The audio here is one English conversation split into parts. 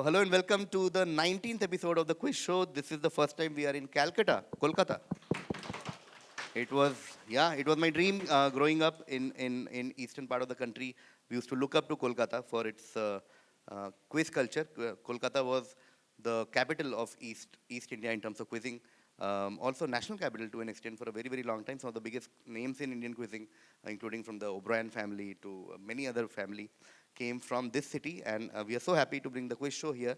Hello and welcome to the 19th episode of the quiz show. This is the first time we are in Calcutta, Kolkata. It was my dream growing up in eastern part of the country. We used to look up to Kolkata for its quiz culture. Kolkata was the capital of East India in terms of quizzing. Also national capital to an extent for a very, very long time. Some of the biggest names in Indian quizzing, including from the O'Brien family to many other family, came from this city. And we are so happy to bring the quiz show here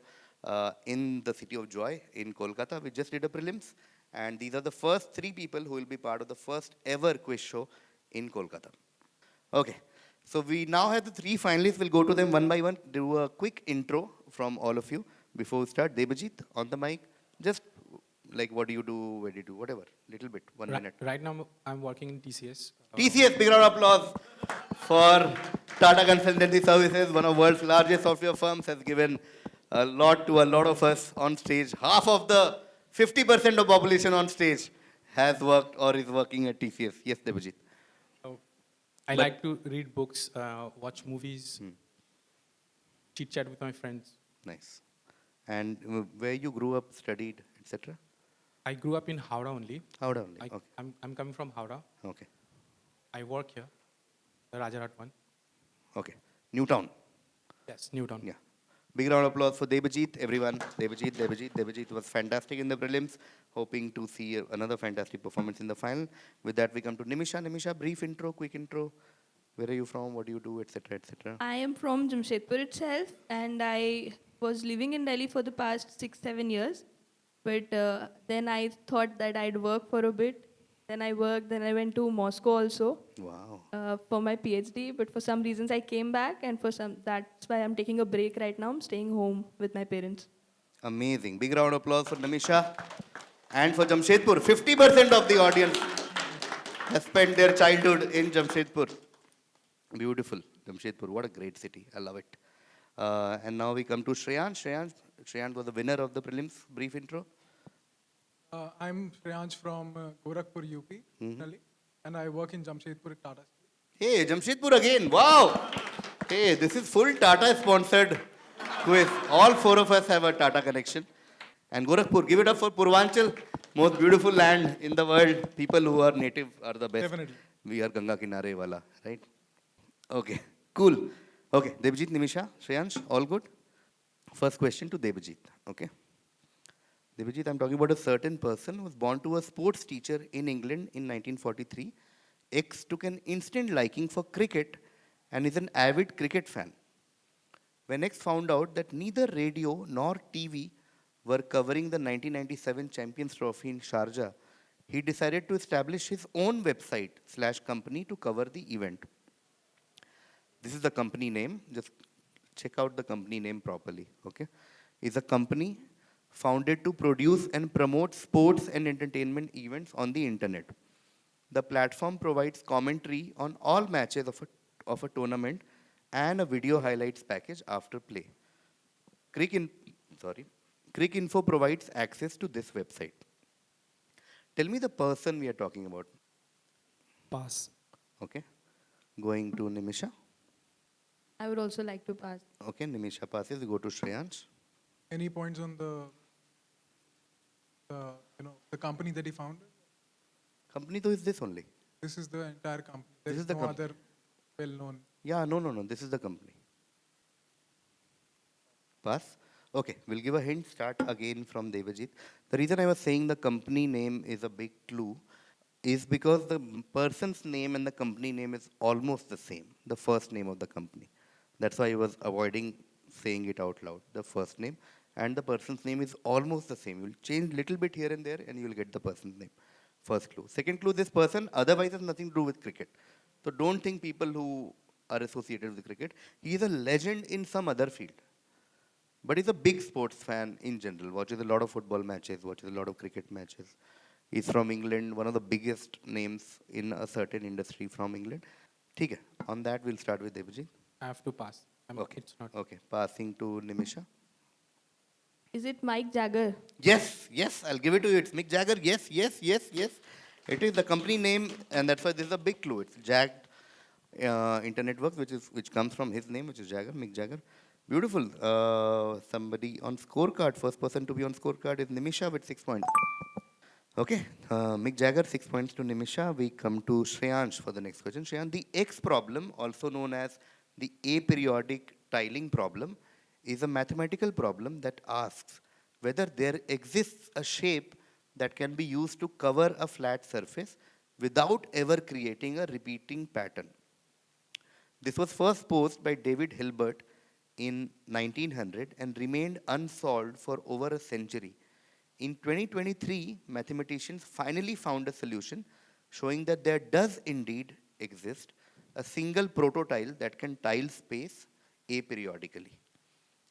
in the city of Joy in Kolkata. We just did a prelims. And these are the first three people who will be part of the first ever quiz show in Kolkata. Okay, so we now have the three finalists. We'll go to them one by one, do a quick intro from all of you before we start. Debajit, on the mic, just like what do you do, where do you do, whatever, little bit, 1 minute. Right now, I'm working in TCS. TCS, big round of applause for Tata Consultancy Services, one of the world's largest software firms, has given a lot to a lot of us on stage. Half of the 50% of population on stage has worked or is working at TCS. Yes, Debajit. Oh, I like to read books, watch movies, chit chat with my friends. Nice. And where you grew up, studied, etc.? I grew up in Howrah only. Howrah only. Okay. I'm coming from Howrah. Okay. I work here, the Rajarat one. Okay. Newtown. Yes, Newtown. Yeah. Big round of applause for Debajit, everyone. Debajit was fantastic in the prelims. Hoping to see another fantastic performance in the final. With that, we come to Nimisha. Nimisha, brief intro, quick intro. Where are you from? What do you do, etc., etc.? I am from Jamshedpur itself, and I was living in Delhi for the past 6-7 years. But then I thought that I'd work for a bit. Then I worked. Then I went to Moscow also. Wow. For my PhD. But for some reasons I came back, and that's why I'm taking a break right now. I'm staying home with my parents. Amazing. Big round of applause for Nimisha and for Jamshedpur. 50% of the audience has spent their childhood in Jamshedpur. Beautiful. Jamshedpur, what a great city. I love it. And now we come to Shreyans. Shreyans was the winner of the prelims. Brief intro. I'm Shreyansh from Gorakhpur, UP, originally, and I work in Jamshedpur at Tata. Hey, Jamshedpur again. Wow. Hey, this is full Tata-sponsored quiz. All four of us have a Tata connection. And Gorakhpur, give it up for Purvanchal, most beautiful land in the world. People who are native are the best. Definitely. We are Ganga Kinare wala, right? Okay, cool. Okay, Debajit, Nimisha, Shreyansh, all good? First question to Debajit, okay? Debajit, I'm talking about a certain person who was born to a sports teacher in England in 1943. X took an instant liking for cricket and is an avid cricket fan. When X found out that neither radio nor TV were covering the 1997 Champions Trophy in Sharjah, he decided to establish his own website/company to cover the event. This is the company name. Just check out the company name properly, okay? It's a company founded to produce and promote sports and entertainment events on the internet. The platform provides commentary on all matches of a tournament and a video highlights package after play. Cricinfo provides access to this website. Tell me the person we are talking about. Pass. Okay. Going to Nimisha. I would also like to pass. Okay, Nimisha passes. We go to Shreyansh. Any points on the company that he founded? Company though is this only. This is the entire company. There This is is the no company. other well-known. Yeah, no. This is the company. Pass. Okay, we'll give a hint. Start again from Debajit. The reason I was saying the company name is a big clue is because the person's name and the company name is almost the same. The first name of the company. That's why I was avoiding saying it out loud. The first name and the person's name is almost the same. You'll change little bit here and there and you'll get the person's name. First clue. Second clue, this person otherwise has nothing to do with cricket. So don't think people who are associated with cricket. He is a legend in some other field. But he's a big sports fan in general. Watches a lot of football matches, watches a lot of cricket matches. He's from England, one of the biggest names in a certain industry from England. Okay. On that, we'll start with Debajit. I have to pass. Okay. It's not. Okay. Passing to Nimisha. Is it Mike Jagger? Yes, I'll give it to you. It's Mick Jagger. Yes. It is the company name, and that's why this is a big clue. It's Jagged Internet Works, which comes from his name, which is Jagger, Mick Jagger. Beautiful. Somebody on scorecard. First person to be on scorecard is Nimisha with 6 points. Okay. Mick Jagger, 6 points to Nimisha. We come to Shreyansh for the next question. Shreyansh, the X problem, also known as the aperiodic tiling problem, is a mathematical problem that asks whether there exists a shape that can be used to cover a flat surface without ever creating a repeating pattern. This was first posed by David Hilbert in 1900 and remained unsolved for over a century. In 2023, mathematicians finally found a solution showing that there does indeed exist a single prototile that can tile space aperiodically.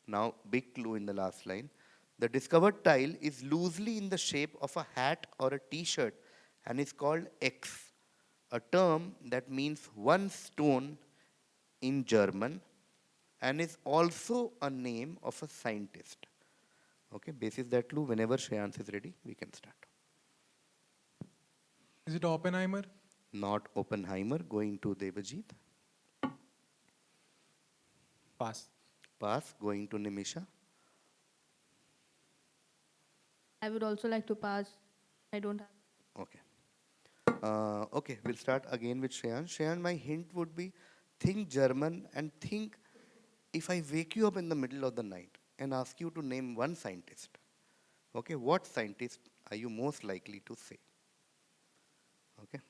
Now, big clue in the last line. The discovered tile is loosely in the shape of a hat or a t-shirt and is called X, a term that means one stone in German and is also a name of a scientist. Okay, basis that clue, whenever Shreyans is ready, we can start. Is it Oppenheimer? Not Oppenheimer, going to Devajit. Pass. Pass, going to Nimisha. I would also like to pass. I don't have. Okay. Okay, we'll start again with Shreyan. Shreyan, my hint would be think German and think if I wake you up in the middle of the night and ask you to name one scientist, okay, what scientist are you most likely to say? Okay.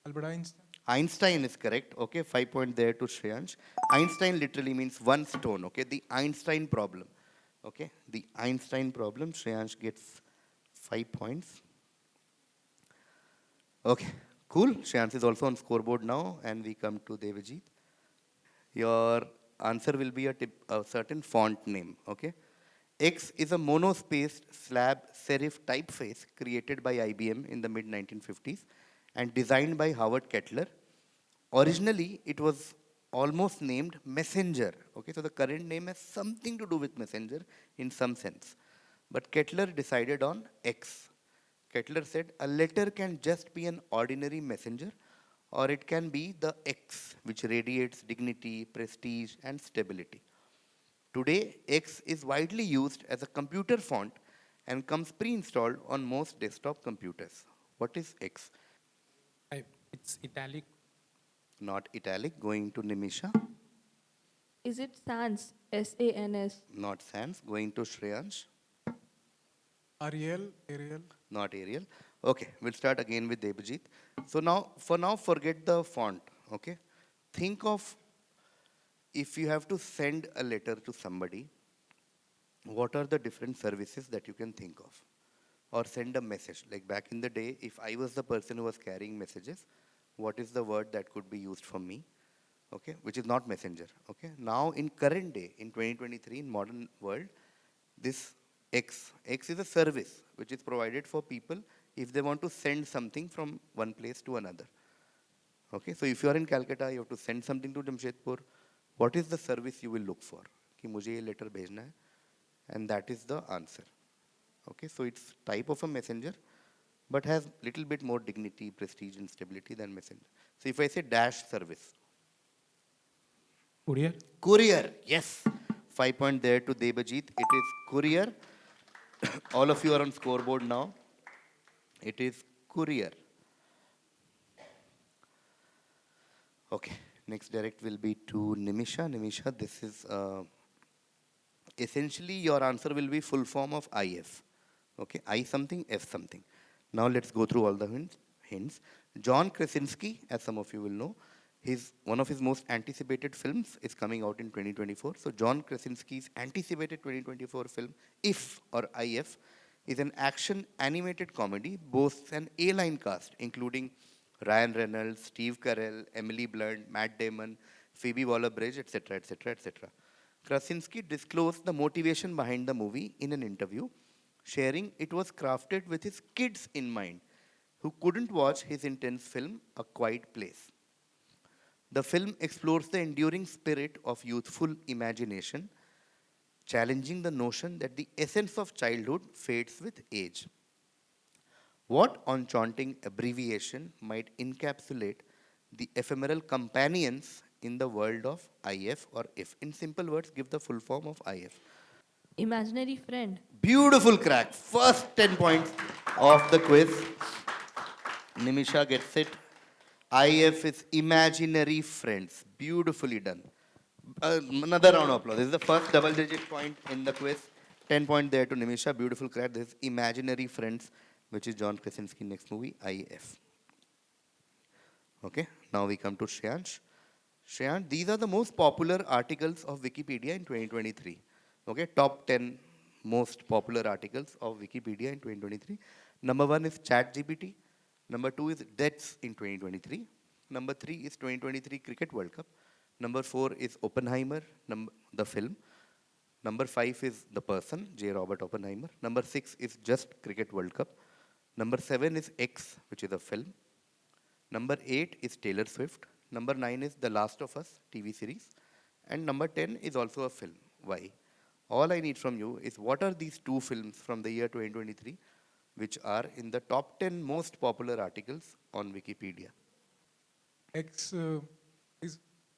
Albert Einstein? Einstein is correct. Okay, 5 point there to Shreyansh. Einstein literally means one stone. Okay, the Einstein problem. Okay, the Einstein problem. Shreyansh gets 5 points. Okay, cool. Shreyansh is also on scoreboard now, and we come to Devajit. Your answer will be a certain font name. Okay, X is a monospaced slab serif typeface created by IBM in the mid 1950s and designed by Howard Kettler. Originally, it was almost named Messenger. Okay, so the current name has something to do with Messenger in some sense. But Kettler decided on X. Kettler said a letter can just be an ordinary messenger, or it can be the X, which radiates dignity, prestige, and stability. Today, X is widely used as a computer font and comes pre-installed on most desktop computers. What is X? It's italic. Not italic, going to Nimisha. Is it Sans? S-A-N-S. Not sans, going to Shreyansh. Ariel? Not Arial. Okay, we'll start again with Debajit. So now, forget the font. Okay, think of if you have to send a letter to somebody, what are the different services that you can think of? Or send a message. Like back in the day, if I was the person who was carrying messages, what is the word that could be used for me? Okay, which is not messenger. Okay, now in current day, in 2023, in modern world, this X is a service which is provided for people if they want to send something from one place to another. Okay, so if you are in Calcutta, you have to send something to Jamshedpur. What is the service you will look for? कि मुझे ये letter भेजना है, and that is the answer. Okay, so it's type of a messenger, but has little bit more dignity, prestige, and stability than messenger. So if I say dash service, Courier. courier, yes. 5 point there to Debajit. It is courier. All of you are on scoreboard now. It is courier. Okay, next direct will be to Nimisha. Nimisha, this is essentially your answer will be full form of IF. Okay, I something, F something. Now let's go through all the hints. John Krasinski, as some of you will know, one of his most anticipated films is coming out in 2024. So John Krasinski's anticipated 2024 film, If or IF, is an action animated comedy, boasts an A-line cast, including Ryan Reynolds, Steve Carell, Emily Blunt, Matt Damon, Phoebe Waller-Bridge, etc., etc., etc. Krasinski disclosed the motivation behind the movie in an interview, sharing it was crafted with his kids in mind, who couldn't watch his intense film, A Quiet Place. The film explores the enduring spirit of youthful imagination, challenging the notion that the essence of childhood fades with age. What enchanting abbreviation might encapsulate the ephemeral companions in the world of IF or if? In simple words, give the full form of IF. Imaginary friend. Beautiful crack. First 10 points of the quiz. Nimisha gets it. IF is imaginary friends. Beautifully done. Another round of applause. This is the first double digit point in the quiz. 10 point there to Nimisha. Beautiful crack. This is imaginary friends, which is John Krasinski next movie, IF. Okay, now we come to Shreyansh. Shreyansh, these are the most popular articles of Wikipedia in 2023. Okay, top 10 most popular articles of Wikipedia in 2023. Number 1 is ChatGPT. Number 2 is deaths in 2023. Number 3 is 2023 Cricket World Cup. Number 4 is Oppenheimer, the film. Number 5 is The Person, J. Robert Oppenheimer. Number 6 is just Cricket World Cup. Number 7 is X, which is a film. Number 8 is Taylor Swift. Number 9 is The Last of Us TV series. And number 10 is also a film. Why? All I need from you is what are these two films from the year 2023 which are in the top 10 most popular articles on Wikipedia? X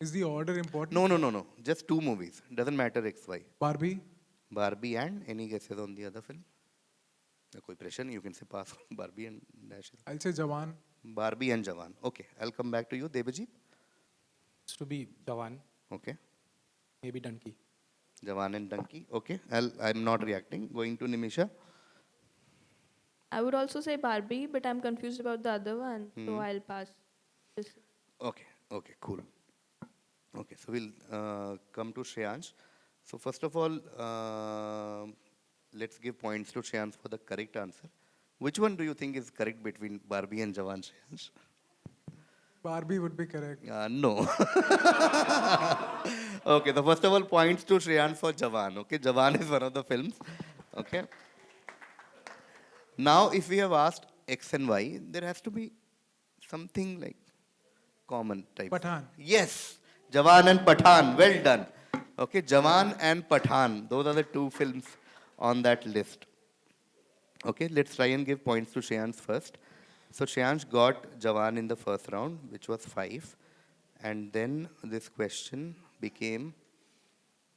is the order important? No. Just two movies. Doesn't matter X, Y. Barbie. Barbie and any guesses on the other film? No pressure, you can say pass. Barbie and dash. I'll say Jawan. Barbie and Jawan. Okay, I'll come back to you. Debajit? It's to be Jawan, Okay. maybe Donkey. Jawan and Donkey. Okay, I'm not reacting. Going to Nimisha. I would also say Barbie, but I'm confused about the other one, so I'll pass. This. Okay, cool. Okay, so we'll come to Shreyansh. So first of all, let's give points to Shreyansh for the correct answer. Which one do you think is correct between Barbie and Jawan, Shreyansh? Barbie would be correct. No. Okay, so first of all, points to Shreyansh for Jawan. Okay, Jawan is one of the films. Okay. Now, if we have asked X and Y, there has to be something like common type. Pathan. Yes, Jawan and Pathan. Well done. Okay, Jawan and Pathan. Those are the two films on that list. Okay, let's try and give points to Shreyansh first. So Shreyansh got Jawan in the first round, which was 5. And then this question became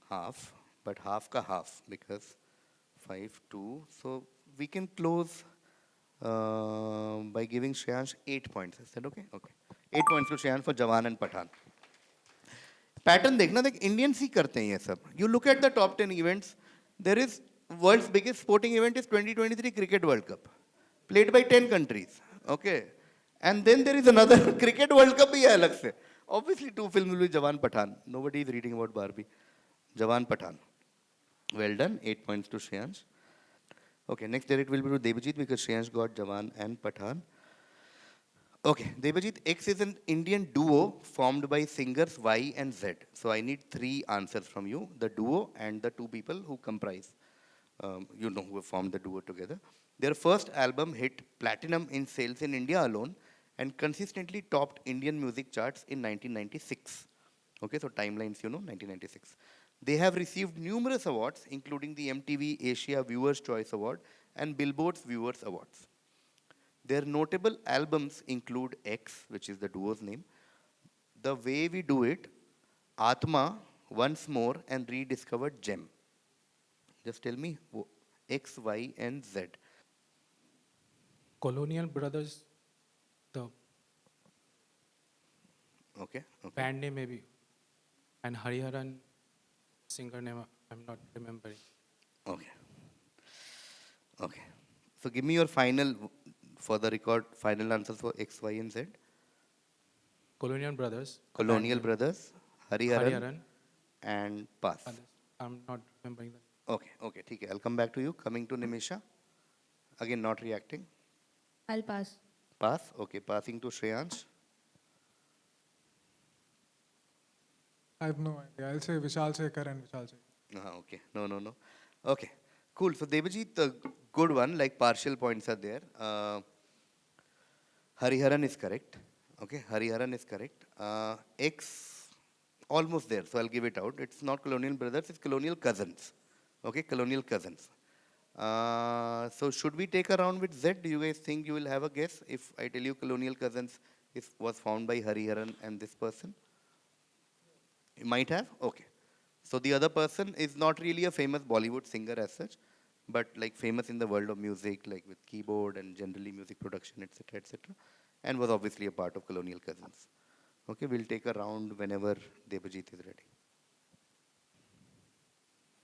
half, but half ka half, because 5, 2. So we can close by giving Shreyansh 8 points. Is that okay? Okay. 8 points to Shreyansh for Jawan and Pathan. Pattern देखना देख Indians ही करते हैं ये सब. You look at the top 10 events. There is world's biggest sporting event is 2023 Cricket World Cup, played by 10 countries. Okay, and then there is another Cricket World Cup ही है अलग से. Obviously, two films will be Jawan Pathan. Nobody is reading about Barbie. Jawan Pathan. Well done. 8 points to Shreyansh. Okay, next direct will be to Debajit because Shreyansh got Jawan and Pathan. Okay, Debajit, X is an Indian duo formed by singers Y and Z. So I need 3 answers from you, the duo and the 2 people who comprise, who have formed the duo together. Their first album hit platinum in sales in India alone and consistently topped Indian music charts in 1996. Okay, so timelines, 1996. They have received numerous awards, including the MTV Asia Viewers' Choice Award and Billboard's Viewers Awards. Their notable albums include X, which is the duo's name, The Way We Do It, Atma, Once More, and Rediscovered Gem. Just tell me X, Y, and Z. Colonial Brothers, the Okay. band name maybe, and Hariharan, singer name I'm not remembering. Okay. So give me your final, for the record, final answers for X, Y, and Z. Colonial Brothers. Colonial and Brothers, Hariharan, Hariharan. and Pass. Others. I'm not remembering that. Okay, ठीक है. I'll come back to you. Coming to Nimisha. Again, not reacting. I'll pass. Pass. Okay, passing to Shreyansh. I have no idea. I'll say Vishal Shekhar and Vishal Shekhar. Okay, no. Okay, cool. So Debajit, the good one, like partial points are there. Hariharan is correct. Okay, Hariharan is correct. X, almost there, so I'll give it out. It's not Colonial Brothers, it's Colonial Cousins. Okay, Colonial Cousins. So should we take a round with Z? Do you guys think you will have a guess if I tell you Colonial Cousins was found by Hariharan and this person? You might have? Okay. So the other person is not really a famous Bollywood singer as such, but like famous in the world of music, like with keyboard and generally music production, etc., etc., and was obviously a part of Colonial Cousins. Okay, we'll take a round whenever Debajit is ready.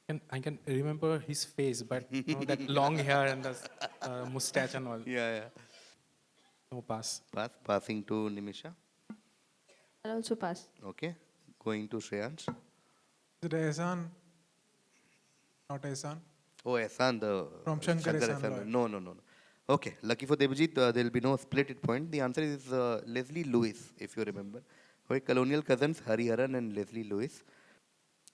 And I can remember his face, but that long hair and the mustache and all. Yeah, yeah. No pass. Passing to Nimisha. I'll also pass. Okay. Going to Shreyansh. Is it Ehsan? Not Ehsan. Oh, Ehsan, the From Shankar Ehsan Ehsan. Loy. No, no, no, no. Okay, lucky for Debajit, there will be no split it point. The answer is Leslie Lewis, if you remember. Okay, Colonial Cousins, Hariharan and Leslie Lewis.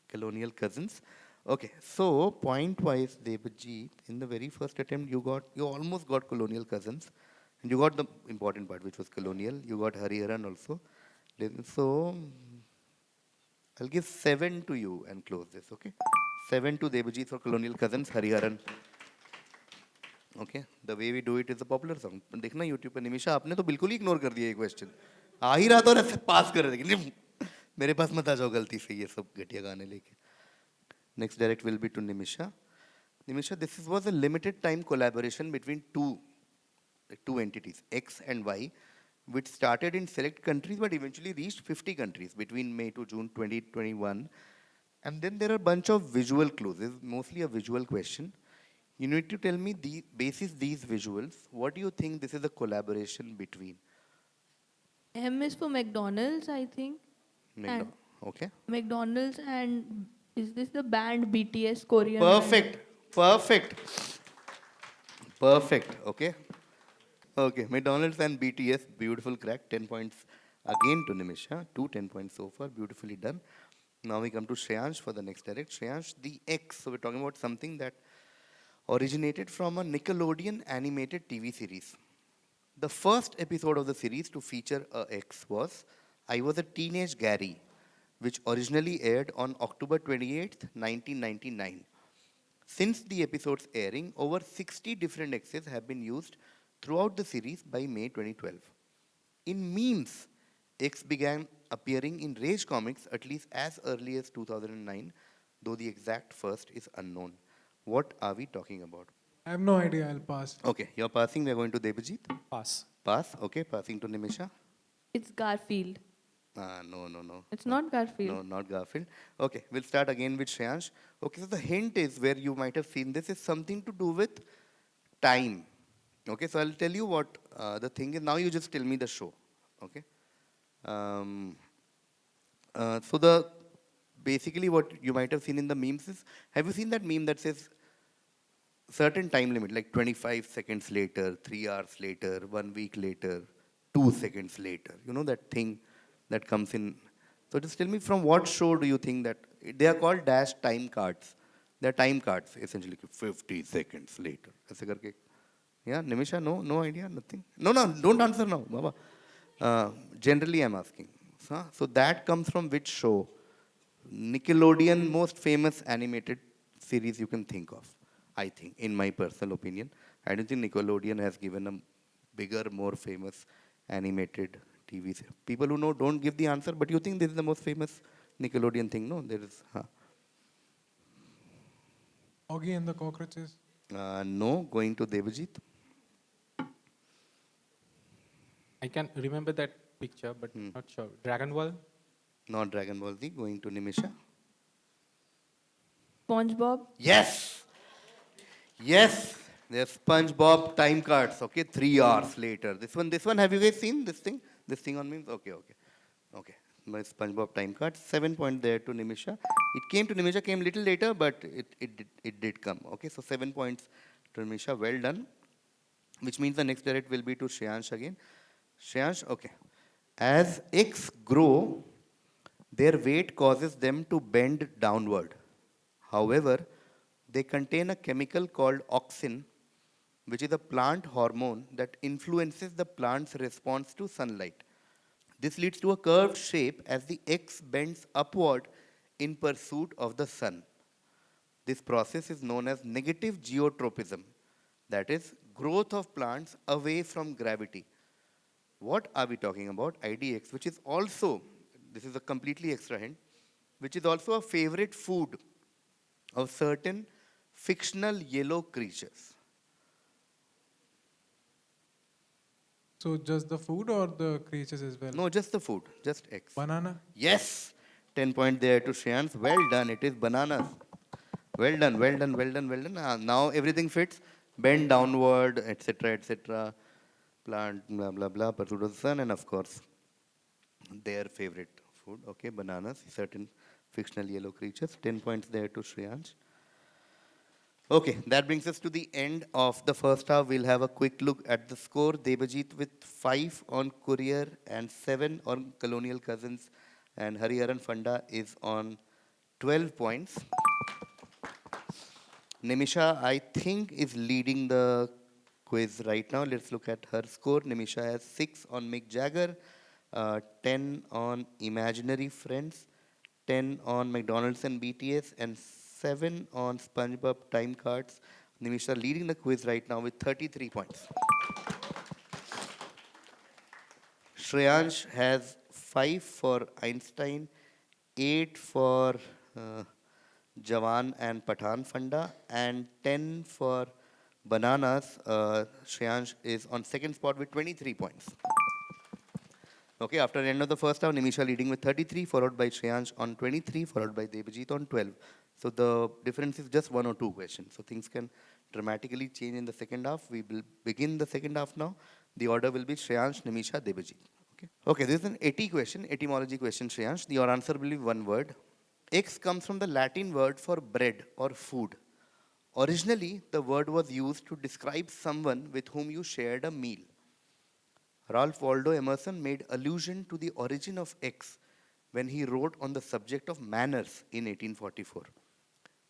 Colonial Cousins. Okay, so point-wise, Debajit, in the very first attempt, you almost got Colonial Cousins, and you got the important part, which was Colonial. You got Hariharan also. So I'll give 7 to you and close this. Okay, 7 to Debajit for Colonial Cousins, Hariharan. Okay the way we do it is a popular song देखना YouTube पे निमिषा आपने तो बिल्कुल ही ignore कर दिया ये question आ ही रहा तो ऐसे पास कर रहे थे मेरे पास मत आ जाओ गलती से ये सब घटिया गाने लेके next direct will be to Nimisha Nimisha this was a limited time collaboration between two entities X and Y which started in select countries but eventually reached 50 countries between May to June 2021 and then there are a bunch of visual clues. This is mostly a visual question. You need to tell me the basis these visuals. What do you think this is a collaboration between? M is for McDonald's, I think. And Okay. McDonald's and is this the band BTS Korean? Perfect. Perfect. Perfect. Okay. Okay. McDonald's and BTS. Beautiful crack. 10 points again to Nimisha. 10 points so far. Beautifully done. Now we come to Shreyansh for the next direct. Shreyansh, the X. So we're talking about something that originated from a Nickelodeon animated TV series. The first episode of the series to feature a X was I Was a Teenage Gary, which originally aired on October 28th, 1999. Since the episode's airing, over 60 different X's have been used throughout the series by May 2012. In memes, X began appearing in Rage comics at least as early as 2009, though the exact first is unknown. What are we talking about? I have no idea. I'll pass. Okay, you're passing. We're going to Debajit. Pass. Pass. Okay, passing to Nimisha. It's Garfield. No, no, no. It's not Garfield. No, not Garfield. Okay, we'll start again with Shreyansh. Okay, so the hint is where you might have seen this is something to do with time. Okay, so I'll tell you what the thing is. Now you just tell me the show. Okay. So the basically what you might have seen in the memes is, have you seen that meme that says certain time limit, like 25 seconds later, 3 hours later, 1 week later, 2 seconds later? You know that thing that comes in. So just tell me from what show do you think that, they are called dash time cards. They are time cards, essentially, 50 seconds later. ऐसे करके. Yeah, Nimisha, no idea, nothing. No, don't answer now, Baba. Generally, I'm asking. So that comes from which show? Nickelodeon, most famous animated series you can think of, I think, in my personal opinion. I don't think Nickelodeon has given a bigger, more famous animated TV series. People who know don't give the answer, but you think this is the most famous Nickelodeon thing? No, there is. Augie and the Cockroaches. No, going to Debajit. I can remember that picture, but not sure. Dragon Ball? Not Dragon Ball Z. Going to Nimisha. SpongeBob. Yes. Yes. There's SpongeBob time cards. Okay, 3 hours later. This one. Have you guys seen this thing? This thing on memes. Okay. My SpongeBob time cards. 7 points there to Nimisha. It came to Nimisha. Came little later, but it did come. Okay, so 7 points to Nimisha. Well done. Which means the next direct will be to Shreyansh again. Shreyansh, okay. As X grow, their weight causes them to bend downward. However, they contain a chemical called auxin, which is a plant hormone that influences the plant's response to sunlight. This leads to a curved shape as the X bends upward in pursuit of the sun. This process is known as negative geotropism, that is, growth of plants away from gravity. What are we talking about? IDX, which is also, this is a completely extra hint, which is also a favorite food of certain fictional yellow creatures. So just the food or the creatures as well? No, just the food, just eggs. Banana? Yes, 10 point there to Shreyans. Well done, it is bananas. Well done, well done, well done, well done. Now everything fits. Bend downward, etc., etc. Plant, blah, blah, blah, pursuit of the sun, and of course, their favorite food, okay, bananas, certain fictional yellow creatures. 10 points there to Shreyans. Okay, that brings us to the end of the first half. We'll have a quick look at the score. Debajit with 5 on Courier and 7 on Colonial Cousins, and Hariharan Funda is on 12 points. Nimisha, I think, is leading the quiz right now. Let's look at her score. Nimisha has 6 on Mick Jagger, 10 on Imaginary Friends, 10 on McDonald's and BTS, and 7 on SpongeBob Time Cards. Nimisha leading the quiz right now with 33 points. Shreyansh has 5 for Einstein, 8 for Jawan and Pathan Funda, and 10 for Bananas. Shreyansh is on second spot with 23 points. Okay, after the end of the first half, Nimisha leading with 33, followed by Shreyansh on 23, followed by Debajit on 12. So the difference is just 1 or 2 questions. So things can dramatically change in the second half. We will begin the second half now. The order will be Shreyansh, Nimisha, Debajit. Okay, this is an etymology question, Shreyansh. Your answer will be one word. X comes from the Latin word for bread or food. Originally, the word was used to describe someone with whom you shared a meal. Ralph Waldo Emerson made allusion to the origin of X when he wrote on the subject of manners in 1844.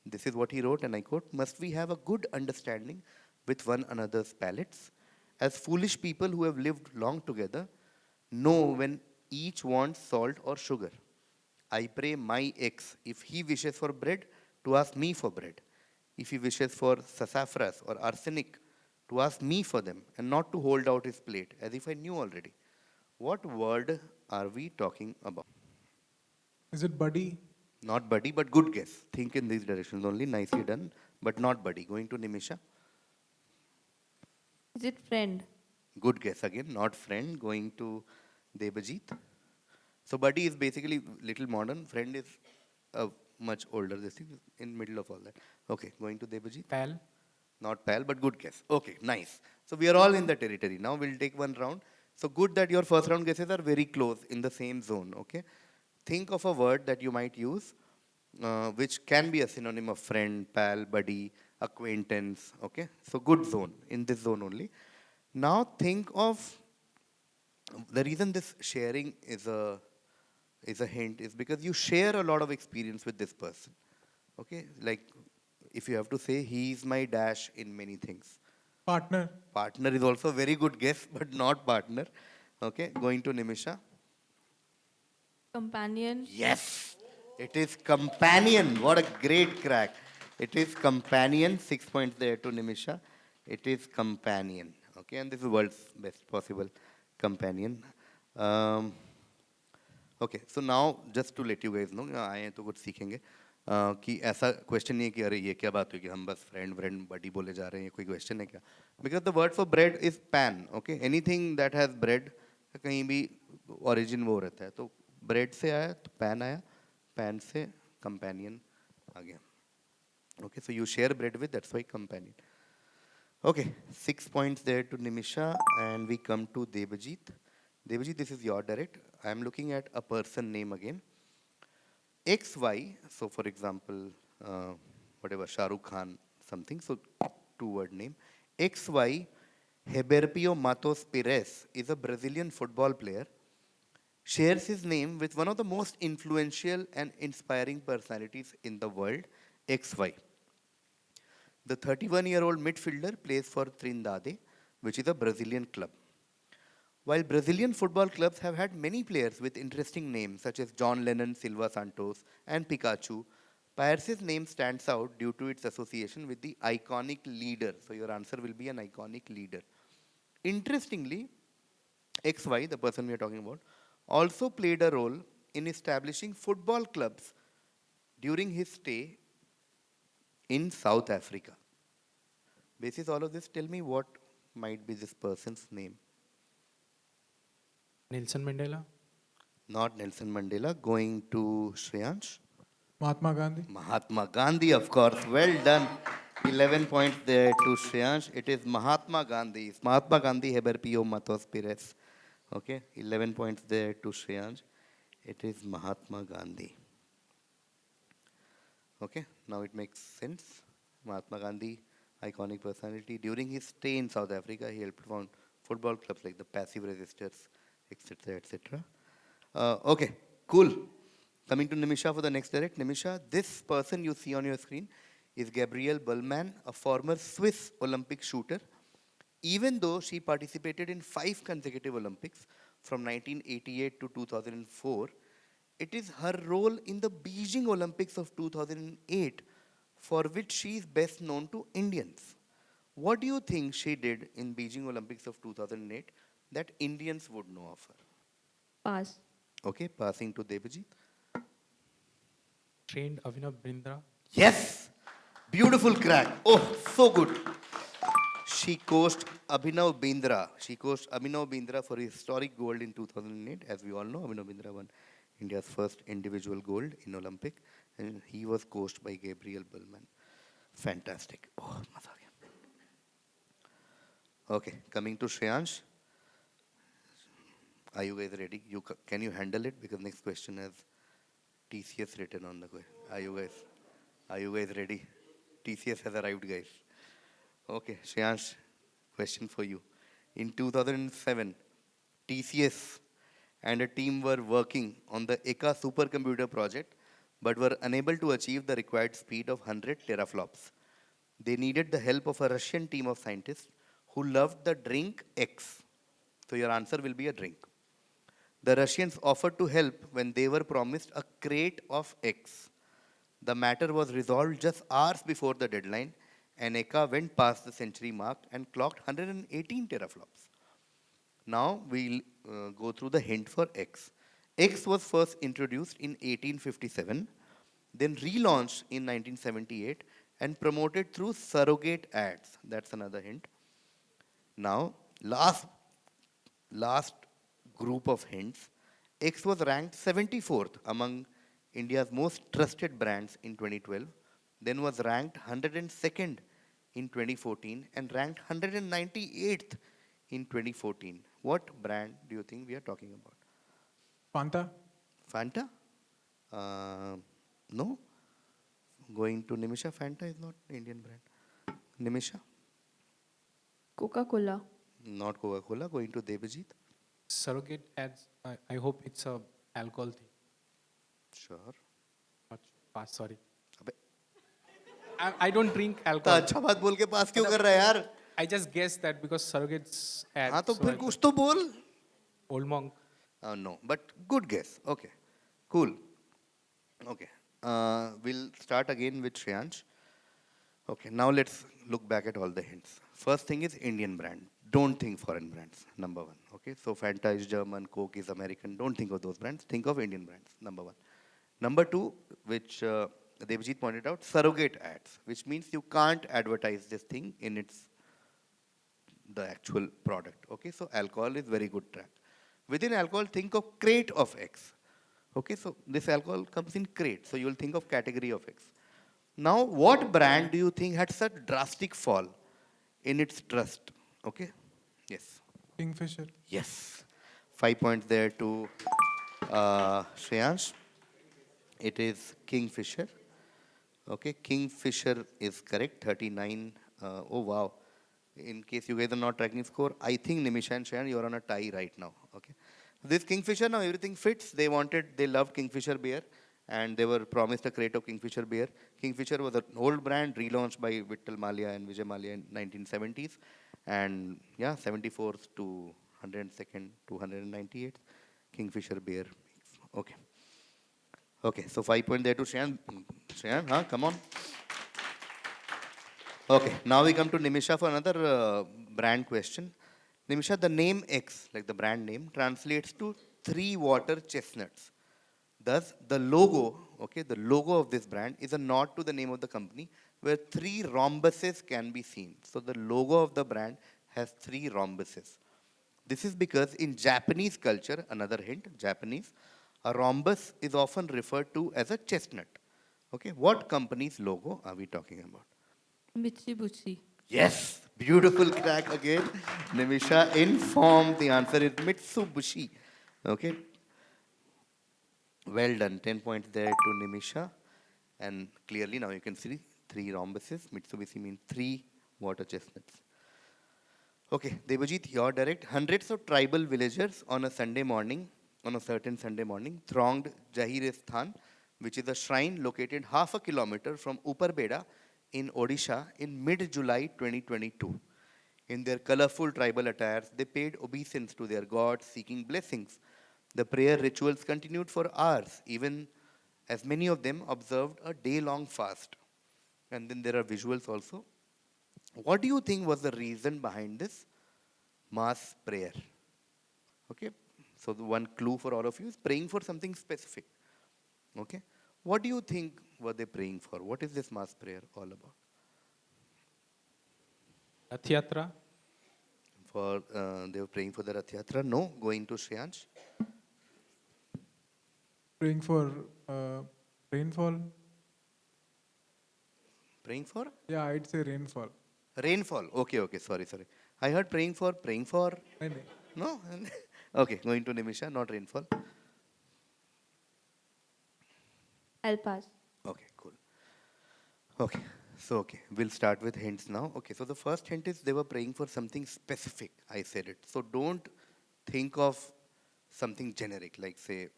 This is what he wrote, and I quote, "Must we have a good understanding with one another's palates? As foolish people who have lived long together know when each wants salt or sugar. I pray my X, if he wishes for bread, to ask me for bread. If he wishes for sassafras or arsenic, to ask me for them, and not to hold out his plate as if I knew already." What word are we talking about? Is it buddy? Not buddy, but good guess. Think in these directions only. Nicely done, but not buddy. Going to Nimisha. Is it friend? Good guess again, not friend. Going to Debajit. So buddy is basically little modern. Friend is much older. This thing is in middle of all that. Okay, going to Debajit. Pal. Not pal, but good guess. Okay, nice. So we are all in the territory. Now we'll take one round. So good that your first round guesses are very close in the same zone. Okay. Think of a word that you might use, which can be a synonym of friend, pal, buddy, acquaintance. Okay. So good zone, in this zone only. Now think of the reason this sharing is a hint is because you share a lot of experience with this person. Okay. Like if you have to say he is my dash in many things. Partner? Partner is also a very good guess, but not partner. Okay. Going to Nimisha. Companion? Yes, it is companion. What a great crack. It is companion. 6 points there to Nimisha. It is companion. Okay, and this is world's best possible companion. Okay, so now just to let you guys know, आए हैं तो कुछ सीखेंगे कि ऐसा question नहीं है कि अरे ये क्या बात हुई कि हम बस फ्रेंड बडी बोले जा रहे हैं, कोई क्वेश्चन है क्या? Because the word for bread is pan. Okay, anything that has bread कहीं भी ओरिजिन वो रहता है. तो ब्रेड से आया तो पैन आया, पैन से कंपेनियन आ गया. Okay, so you share bread with, that's why companion. Okay, 6 points there to Nimisha, and we come to Debajit. Debajit, this is your direct. I am looking at a person name again. XY, so for example, whatever, Shah Rukh Khan, something, so 2-word name. XY Heberpio Matos Pires is a Brazilian football player. Shares his name with one of the most influential and inspiring personalities in the world, XY. The 31-year-old midfielder plays for Trindade, which is a Brazilian club. While Brazilian football clubs have had many players with interesting names such as John Lennon, Silva Santos, and Pikachu, Pires' name stands out due to its association with the iconic leader. So your answer will be an iconic leader. Interestingly, XY, the person we are talking about, also played a role in establishing football clubs during his stay in South Africa. Basis all of this, tell me what might be this person's name. Nelson Mandela. Not Nelson Mandela. Going to Shreyansh. Mahatma Gandhi. Mahatma Gandhi, of course. Well done. 11 points there to Shreyansh. It is Mahatma Gandhi. Mahatma Gandhi heber pio matos pires. Okay, 11 points there to Shreyansh. It is Mahatma Gandhi. Okay, now it makes sense. Mahatma Gandhi, iconic personality. During his stay in South Africa, he helped found football clubs like the Passive Resistors, etc., etc. Okay, cool. Coming to Nimisha for the next direct. Nimisha, this person you see on your screen is Gabrielle Bullman, a former Swiss Olympic shooter. Even though she participated in 5 consecutive Olympics from 1988 to 2004, it is her role in the Beijing Olympics of 2008 for which she is best known to Indians. What do you think she did in Beijing Olympics of 2008 that Indians would know of her? Pass. Okay, passing to Devajit. Trained Avinav Bindra. Yes! Beautiful crack. Oh, so good. She coached Abhinav Bindra. She coached Abhinav Bindra for his historic gold in 2008. As we all know, Abhinav Bindra won India's first individual gold in Olympic. And he was coached by Gabriel Bullman. Fantastic. Oh, maza aa gaya. Okay, coming to Shreyansh. Are you guys ready? Can you handle it? Because next question has TCS written on the question. Are you guys ready? TCS has arrived, guys. Okay, Shreyansh, question for you. In 2007, TCS and a team were working on the ECA supercomputer project but were unable to achieve the required speed of 100 teraflops. They needed the help of a Russian team of scientists who loved the drink X. So your answer will be a drink. The Russians offered to help when they were promised a crate of X. The matter was resolved just hours before the deadline, and ECA went past the century mark and clocked 118 teraflops. Now we'll go through the hint for X. X was first introduced in 1857, then relaunched in 1978 and promoted through surrogate ads. That's another hint. Now, last group of hints. X was ranked 74th among India's most trusted brands in 2012, then was ranked 102nd in 2014 and ranked 198th in 2014. What brand do you think we are talking about? Fanta. Fanta? No. Going to Nimisha. Fanta is not Indian brand. Nimisha? Coca-Cola. Not Coca-Cola. Going to Devajit. Surrogate ads. I hope it's a alcohol thing. Sure. Not pass, sorry. अबे I don't drink तो alcohol. अच्छा बात बोल के पास क्यों कर रहा है यार? I just guessed that because surrogates ads. हाँ तो so फिर I कुछ thought तो बोल. Old monk. No, but good guess. Okay, cool. Okay, we'll start again with Shreyansh. Okay, now let's look back at all the hints. First thing is Indian brand. Don't think foreign brands, number one. Okay, so Fanta is German, Coke is American. Don't think of those brands. Think of Indian brands, number one. Number two, which Devjit pointed out, surrogate ads, which means you can't advertise this thing in the actual product. Okay, so alcohol is very good track. Within alcohol, think of crate of X. Okay, so this alcohol comes in crate, so you will think of category of X. Now, what brand do you think had such drastic fall in its trust? Okay, yes. Kingfisher. Yes. 5 points there to Shreyansh. It is Kingfisher. Okay, Kingfisher is correct, 39. Oh, wow. In case you guys are not tracking score, I think Nimisha and Shreyansh, you are on a tie right now. Okay. This Kingfisher, now everything fits. They loved Kingfisher beer, and they were promised a crate of Kingfisher beer. Kingfisher was an old brand relaunched by Vittal Mallya and Vijay Mallya in 1970s. And yeah, 74th to 102nd to 198th, Kingfisher beer. Okay. Okay, so 5 points there to Shreyan. Shreyan, huh? Come on. Okay, now we come to Nimisha for another brand question. Nimisha, the name X, like the brand name, translates to 3 water chestnuts. Thus, the logo, okay, the logo of this brand is a nod to the name of the company where three rhombuses can be seen. So the logo of the brand has three rhombuses. This is because in Japanese culture, another hint, Japanese, a rhombus is often referred to as a chestnut. Okay, what company's logo are we talking about? Mitsubishi. Yes, beautiful crack again. Nimisha informed the answer is Mitsubishi. Okay, well done. 10 points there to Nimisha. And clearly now you can see three rhombuses. Mitsubishi means three water chestnuts. Okay, Devajit, your direct. Hundreds of tribal villagers on a Sunday morning, on a certain Sunday morning, thronged Jahiristan, which is a shrine located half a kilometer from Uparbeda in Odisha in mid-July 2022. In their colorful tribal attires, they paid obeisance to their gods, seeking blessings. The prayer rituals continued for hours, even as many of them observed a day-long fast. And then there are visuals also. What do you think was the reason behind this mass prayer? Okay, so the one clue for all of you is praying for something specific. Okay, what do you think were they praying for? What is this mass prayer all about? Rath Yatra. For they were praying for the Rath Yatra? No, going to Shreyansh. Praying for rainfall. Praying for Yeah, I'd say rainfall. rainfall. Okay, okay, sorry, sorry. I heard praying for Nahi, nahi. no. Okay, going to Nimisha, not rainfall. I'll pass. Okay, cool. Okay, so okay, we'll start with hints now. Okay, so the first hint is they were praying for something specific. I said it. So don't think of something generic, like say,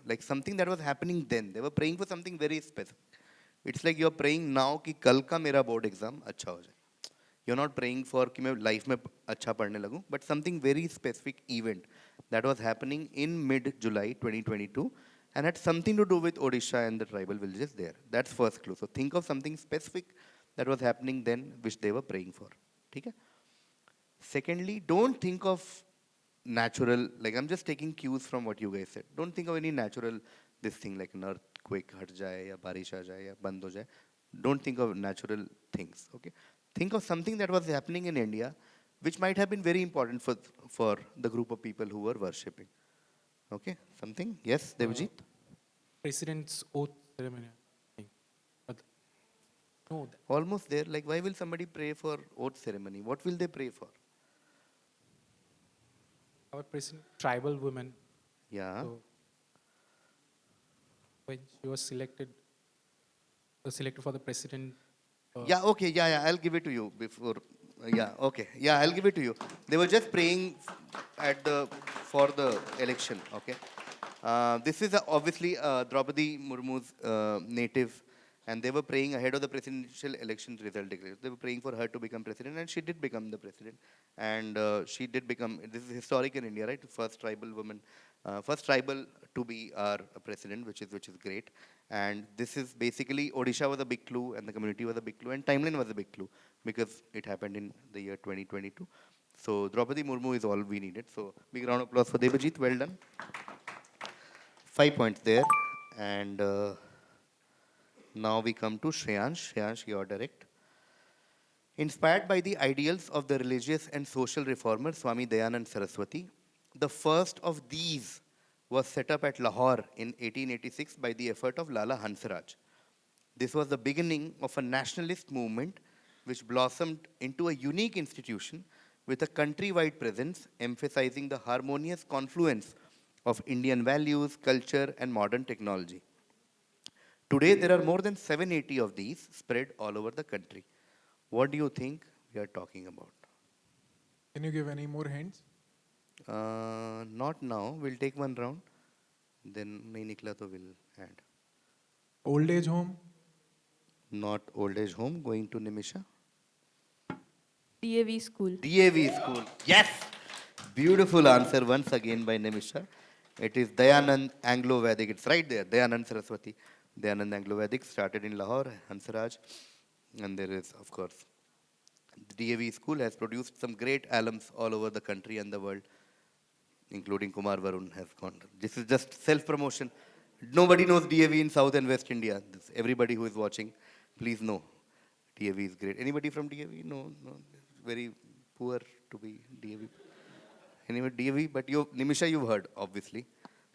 like something that was happening then. They were praying for something very specific. It's like you're praying now कि कल का मेरा board exam अच्छा हो जाए. You're not praying for कि मैं life में अच्छा पढ़ने लगूं, but something very specific event that was happening in mid-July 2022 and had something to do with Odisha and the tribal villages there. That's first clue. So think of something specific that was happening then which they were praying for. ठीक है? Secondly, don't think of natural, like I'm just taking cues from what you guys said. Don't think of any natural, this thing like an earthquake हट जाए या बारिश आ जाए या बंद हो जाए. Don't think of natural things, okay? Think of something that was happening in India which might have been very important for the group of people who were worshipping. Okay, something? Yes, Devjit? President's oath ceremony. I think. But no, Almost there. Like, why will somebody pray for oath ceremony? What will they pray for? our president, tribal woman. Yeah. So when she was selected for the president. Yeah, okay, yeah, I'll give it to you before. Yeah, okay, yeah, I'll give it to you. They were just praying for the election, okay. This is obviously Draupadi Murmu's native, and they were praying ahead of the presidential election result declared. They were praying for her to become president, and she did become the president. And she did become, this is historic in India, right? First tribal woman, first tribal to be our president, which is great. And this is basically, Odisha was a big clue, and the community was a big clue, and timeline was a big clue, because it happened in the year 2022. So Draupadi Murmu is all we needed. So big round of applause for Devajit, well done. 5 points there. And now we come to Shreyansh. Shreyansh, you're direct. Inspired by the ideals of the religious and social reformer Swami Dayanand Saraswati, the first of these was set up at Lahore in 1886 by the effort of Lala Hansraj. This was the beginning of a nationalist movement which blossomed into a unique institution with a countrywide presence emphasizing the harmonious confluence of Indian values, culture, and modern technology. Today, there are more than 780 of these spread all over the country. What do you think we are talking about? Can you give any more hints? Not now. We'll take one round. Then nahi nikla to we'll add. Old age home? Not old age home. Going to Nimisha. DAV school. DAV school. Yes! Beautiful answer once again by Nimisha. It is Dayanand Anglo-Vedic. It's right there. Dayanand Saraswati. Dayanand Anglo-Vedic started in Lahore, Hansraj. And there is, of course, the DAV school has produced some great alums all over the country and the world, including Kumar Varun has gone. This is just self-promotion. Nobody knows DAV in South and West India. Everybody who is watching, please know. DAV is great. Anybody from DAV? No, no. Very poor to be DAV. Anyway, DAV, but Nimisha, you've heard, obviously.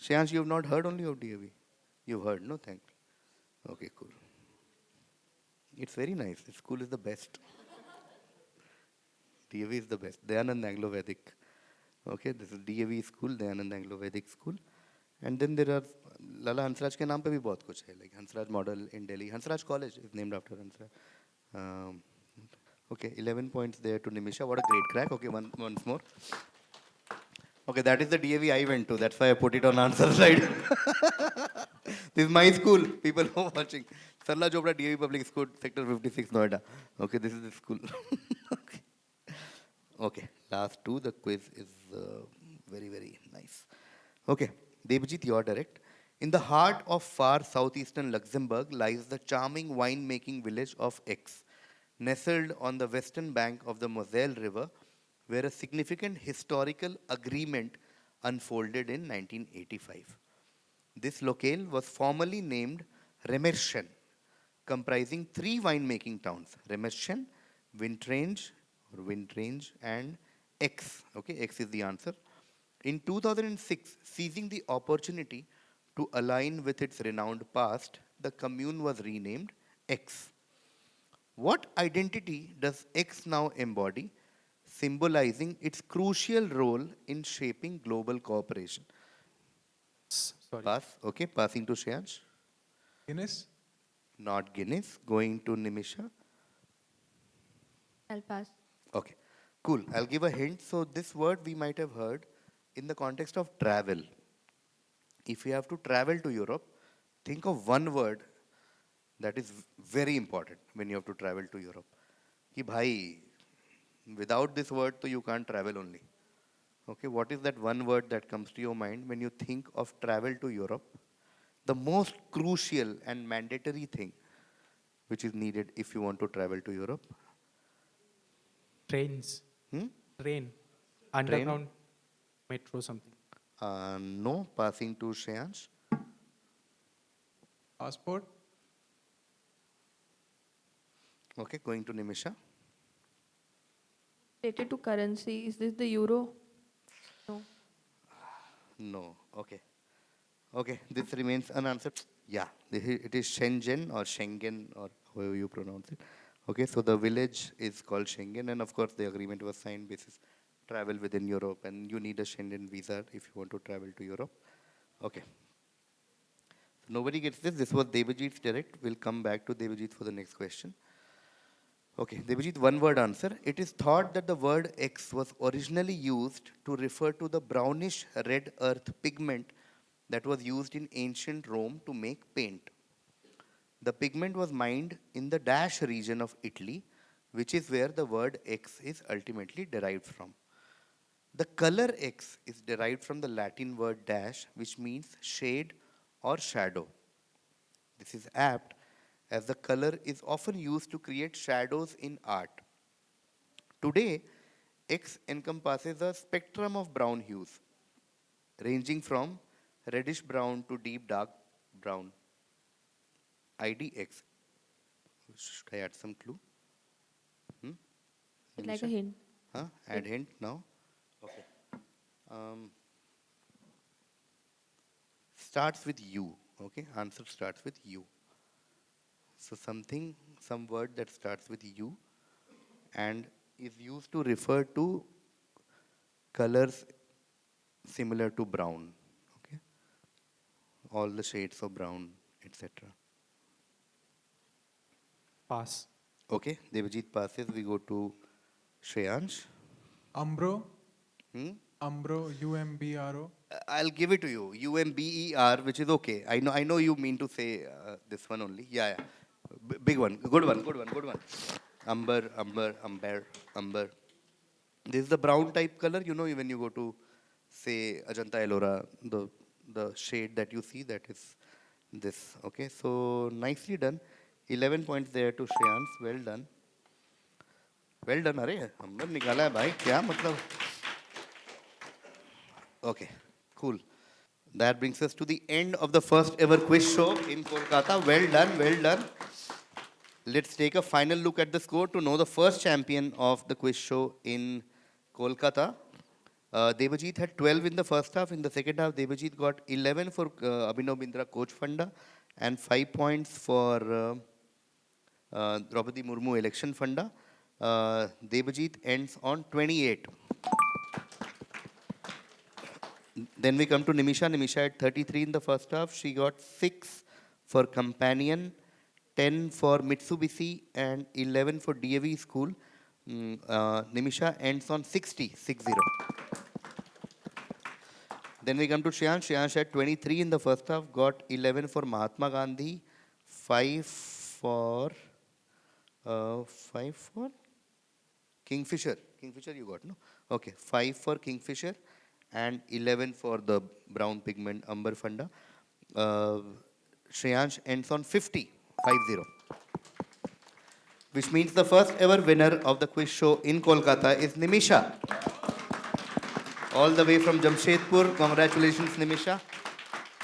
Shreyansh, you've not heard only of DAV? You've heard, no? Thank you. Okay, cool. It's very nice. This school is the best. DAV is the best. Dayanand Anglo-Vedic. Okay, this is DAV school, Dayanand Anglo-Vedic school. And then there are Lala Hansraj के नाम पे भी बहुत कुछ है, like Hansraj Model in Delhi. Hansraj College is named after Hansraj. Okay, 11 points there to Nimisha. What a great crack. Okay, once more. Okay, that is the DAV I went to. That's why I put it on answer slide. This is my school. People who are watching. Sarla Chopra DAV Public School, Sector 56, Noida. Okay, this is the school. Okay. Okay, last two. The quiz is very, very nice. Okay, Devjit, you're direct. In the heart of far southeastern Luxembourg lies the charming winemaking village of Aix, nestled on the western bank of the Moselle River, where a significant historical agreement unfolded in 1985. This locale was formerly named Remerschen, comprising three winemaking towns, Remerschen, Windrange, and X. Okay, X is the answer. In 2006, seizing the opportunity to align with its renowned past, the commune was renamed X. What identity does X now embody, symbolizing its crucial role in shaping global cooperation? Sorry. Pass. Okay, passing to Shreyansh. Guinness? Not Guinness. Going to Nimisha. I'll pass. Okay, cool. I'll give a hint. So this word we might have heard in the context of travel. If you have to travel to Europe, think of one word that is very important when you have to travel to Europe. Ki bhai, without this word, so you can't travel only. Okay, what is that one word that comes to your mind when you think of travel to Europe? The most crucial and mandatory thing which is needed if you want to travel to Europe? Trains. Hmm? Train. Underground. Metro something. No, passing to Shreyansh. Passport? Okay, going to Nimisha. Related to currency, is this the euro? No. No, okay. Okay, this remains unanswered. Yeah, it is Shenzhen or Schengen or however you pronounce it. Okay, so the village is called Schengen, and of course the agreement was signed basis travel within Europe, and you need a Schengen visa if you want to travel to Europe. Okay. So nobody gets this. This was Devajit's direct. We'll come back to Devajit for the next question. Okay, Devajit, one word answer. It is thought that the word X was originally used to refer to the brownish red earth pigment that was used in ancient Rome to make paint. The pigment was mined in the Dash region of Italy, which is where the word X is ultimately derived from. The color X is derived from the Latin word dash, which means shade or shadow. This is apt as the color is often used to create shadows in art. Today, X encompasses a spectrum of brown hues, ranging from reddish brown to deep dark brown. IDX. Should I add some clue? It's like a Nimisha? hint. Huh? Add hint now? Okay. Starts with U. Okay, answer starts with U. So some word that starts with U and is used to refer to colors similar to brown. Okay, all the shades of brown, etc. Pass. Okay, Devajit passes. We go to Shreyansh. Umbro? Hmm? Umbro, UMBRO? I'll give it to you. UMBER, which is okay. I know you mean to say this one only. Yeah. Big one. Good one. Umber. This is the brown type color. You know, when you go to, say, Ajanta Ellora, the shade that you see, that is this. Okay, so nicely done. 11 points there to Shreyans. Well done. Well done. अरे अंबर निकाला है भाई क्या मतलब. Okay, cool. That brings us to the end of the first ever quiz show in Kolkata. Well done, well done. Let's take a final look at the score to know the first champion of the quiz show in Kolkata. Devajit had 12 in the first half. In the second half, Devajit got 11 for Abhinav Bindra Coach Funda and 5 points for Draupadi Murmu Election Funda. Devajit ends on 28. Then we come to Nimisha. Nimisha had 33 in the first half. She got 6 for Companion, 10 for Mitsubishi, and 11 for DAV School. Nimisha ends on 60, 60. Then we come to Shreyansh. Shreyansh had 23 in the first half, got 11 for Mahatma Gandhi, 5 for Kingfisher. Kingfisher you got, no? Okay, 5 for Kingfisher and 11 for the brown pigment Amber Funda. Shreyansh ends on 50, 50. Which means the first ever winner of the quiz show in Kolkata is Nimisha. All the way from Jamshedpur. Congratulations, Nimisha.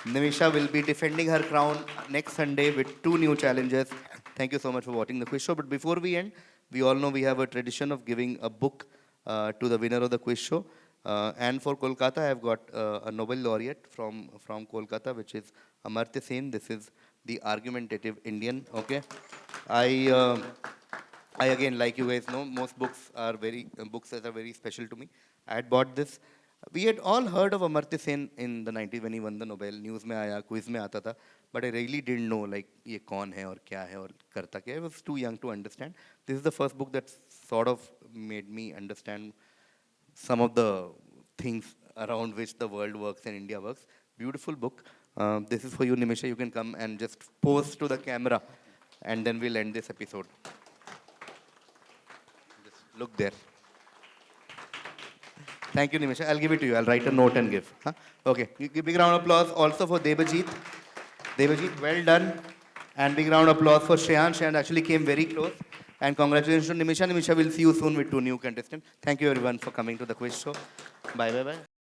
Nimisha will be defending her crown next Sunday with 2 new challenges. Thank you so much for watching the quiz show. But before we end, we all know we have a tradition of giving a book to the winner of the quiz show. And for Kolkata, I have got a Nobel laureate from Kolkata, which is Amartya Sen. This is the argumentative Indian. Okay, I again, like you guys know, most books are books that are very special to me. I had bought this. We had all heard of Amartya Sen in the 90s when he won the Nobel. News में आया, quiz में आता था. But I really didn't know like ये कौन है और क्या है और करता क्या है. I was too young to understand. This is the first book that sort of made me understand some of the things around which the world works and India works. Beautiful book. This is for you, Nimisha. You can come and just pose to the camera and then we'll end this episode. Just look there. Thank you, Nimisha. I'll give it to you. I'll write a note and give. Huh? Okay. Big round of applause also for Devajit. Devajit, well done. And big round of applause for Shreyansh. Shreyansh actually came very close. And congratulations to Nimisha. Nimisha, we'll see you soon with 2 new contestants. Thank you, everyone, for coming to the quiz show. Bye, bye, bye.